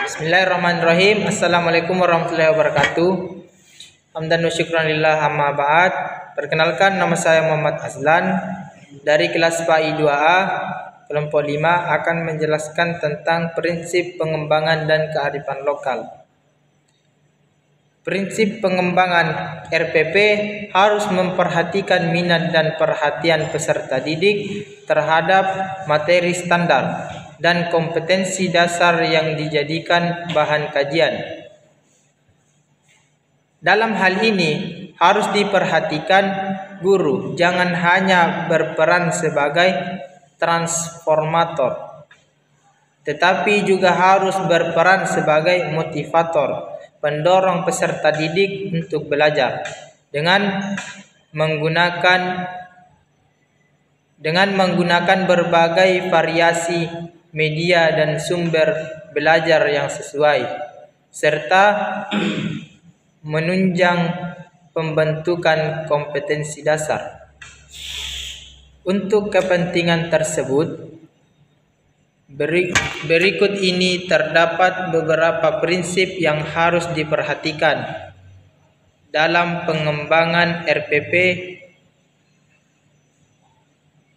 Bismillahirrahmanirrahim. Assalamualaikum warahmatullahi wabarakatuh. Hamdan wa syukran lillah amma ba'd. Perkenalkan, nama saya Muhammad Azlan dari kelas PAI 2A kelompok 5 akan menjelaskan tentang prinsip pengembangan dan kearifan lokal. Prinsip pengembangan RPP harus memperhatikan minat dan perhatian peserta didik terhadap materi standar dan kompetensi dasar yang dijadikan bahan kajian. Dalam hal ini harus diperhatikan guru jangan hanya berperan sebagai transformator, tetapi juga harus berperan sebagai motivator, pendorong peserta didik untuk belajar dengan menggunakan berbagai variasi media dan sumber belajar yang sesuai, serta menunjang pembentukan kompetensi dasar. Untuk kepentingan tersebut, berikut ini terdapat beberapa prinsip yang harus diperhatikan dalam pengembangan RPP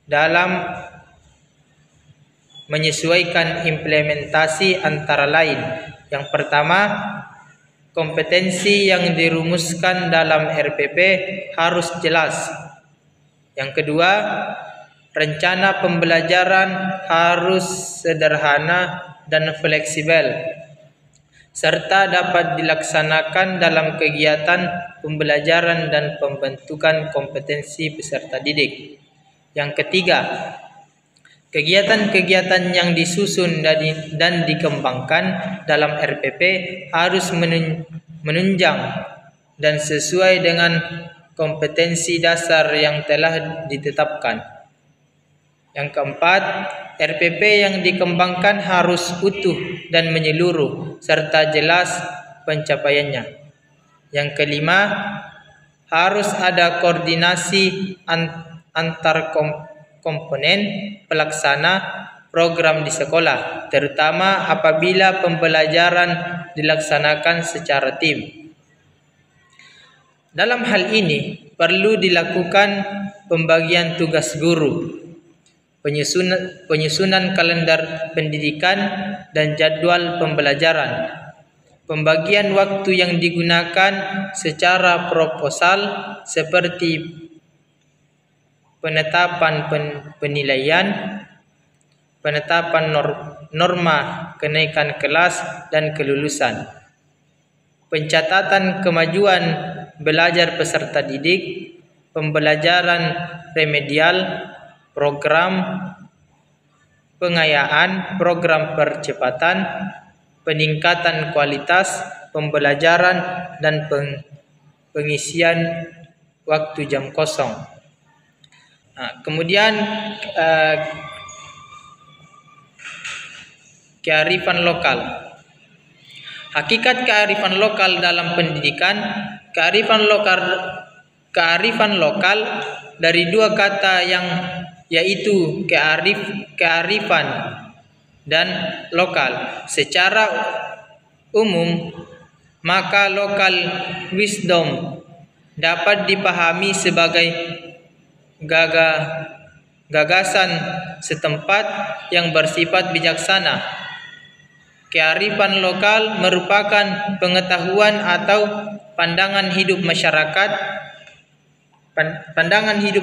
dalam menyesuaikan implementasi, antara lain. Yang pertama, kompetensi yang dirumuskan dalam RPP harus jelas. Yang kedua, rencana pembelajaran harus sederhana dan fleksibel, serta dapat dilaksanakan dalam kegiatan pembelajaran dan pembentukan kompetensi peserta didik. Yang ketiga, kegiatan-kegiatan yang disusun dan dikembangkan dalam RPP harus menunjang dan sesuai dengan kompetensi dasar yang telah ditetapkan. Yang keempat, RPP yang dikembangkan harus utuh dan menyeluruh serta jelas pencapaiannya. Yang kelima, harus ada koordinasi antar komponen pelaksana program di sekolah, terutama apabila pembelajaran dilaksanakan secara tim. Dalam hal ini perlu dilakukan pembagian tugas guru, penyusunan kalender pendidikan dan jadwal pembelajaran, pembagian waktu yang digunakan secara proposal seperti penetapan penilaian, penetapan norma kenaikan kelas dan kelulusan, pencatatan kemajuan belajar peserta didik, pembelajaran remedial, program pengayaan, program percepatan, peningkatan kualitas pembelajaran dan pengisian waktu jam kosong. Kemudian kearifan lokal. Hakikat kearifan lokal dalam pendidikan. Kearifan lokal dari dua kata yaitu kearifan dan lokal. Secara umum, maka local wisdom dapat dipahami sebagai gagasan setempat yang bersifat bijaksana. Kearifan lokal merupakan pengetahuan atau pandangan hidup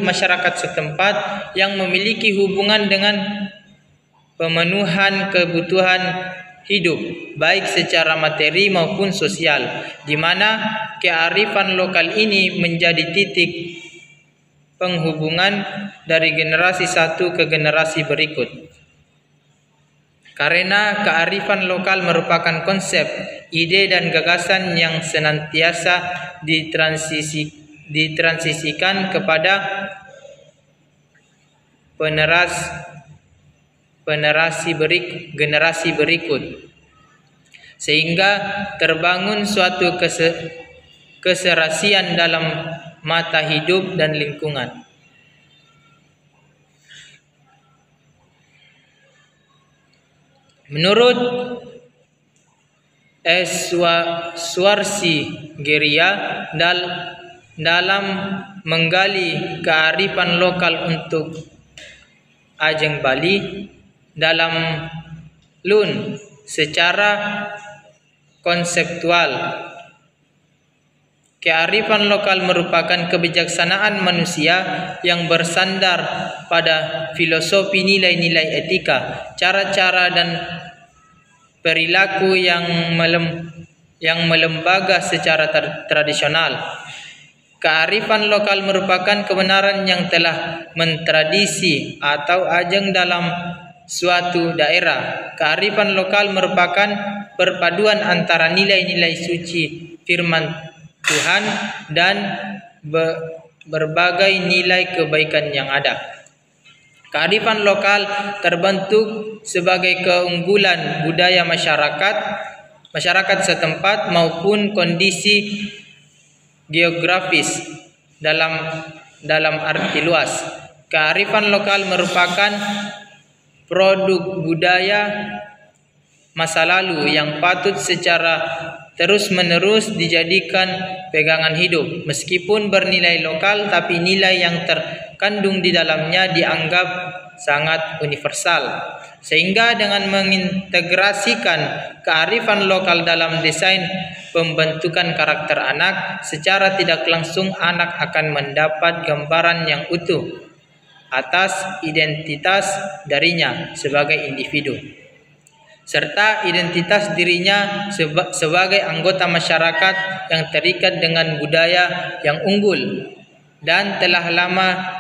masyarakat setempat yang memiliki hubungan dengan pemenuhan kebutuhan hidup, baik secara materi maupun sosial, di mana kearifan lokal ini menjadi titik penghubungan dari generasi satu ke generasi berikut. Karena kearifan lokal merupakan konsep, ide dan gagasan yang senantiasa ditransisikan kepada generasi berikut, sehingga terbangun suatu keserasian dalam mata hidup dan lingkungan. Menurut Swarsigeria dalam menggali kearifan lokal untuk Ajeng Bali dalam Lun secara konseptual. Kearifan lokal merupakan kebijaksanaan manusia yang bersandar pada filosofi nilai-nilai etika, cara-cara dan perilaku yang melembaga secara tradisional. Kearifan lokal merupakan kebenaran yang telah mentradisi atau ajeng dalam suatu daerah. Kearifan lokal merupakan perpaduan antara nilai-nilai suci firman Tuhan dan berbagai nilai kebaikan yang ada. Kearifan lokal terbentuk sebagai keunggulan budaya masyarakat setempat maupun kondisi geografis dalam arti luas. Kearifan lokal merupakan produk budaya masa lalu yang patut secara terus-menerus dijadikan pegangan hidup. Meskipun bernilai lokal, tapi nilai yang terkandung di dalamnya dianggap sangat universal. Sehingga dengan mengintegrasikan kearifan lokal dalam desain pembentukan karakter anak, secara tidak langsung anak akan mendapat gambaran yang utuh atas identitas dirinya sebagai individu, serta identitas dirinya sebagai anggota masyarakat yang terikat dengan budaya yang unggul dan telah lama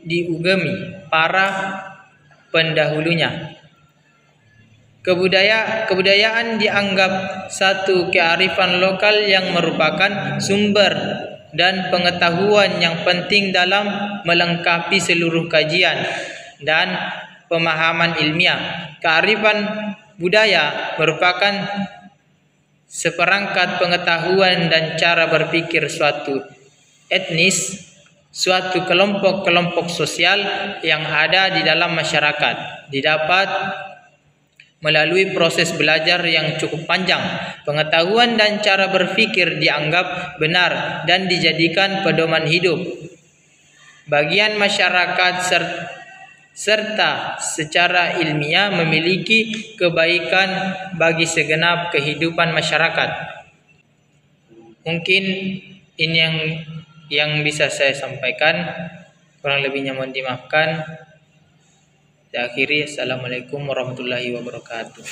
diugemi para pendahulunya. Kebudayaan dianggap satu kearifan lokal yang merupakan sumber dan pengetahuan yang penting dalam melengkapi seluruh kajian dan pemahaman ilmiah. Kearifan budaya merupakan seperangkat pengetahuan dan cara berpikir suatu etnis, suatu kelompok sosial yang ada di dalam masyarakat. Didapat melalui proses belajar yang cukup panjang. Pengetahuan dan cara berpikir dianggap benar dan dijadikan pedoman hidup bagian masyarakat serta secara ilmiah memiliki kebaikan bagi segenap kehidupan masyarakat. Mungkin ini yang bisa saya sampaikan. Kurang lebihnya mohon dimaafkan. Saya akhiri. Assalamualaikum warahmatullahi wabarakatuh.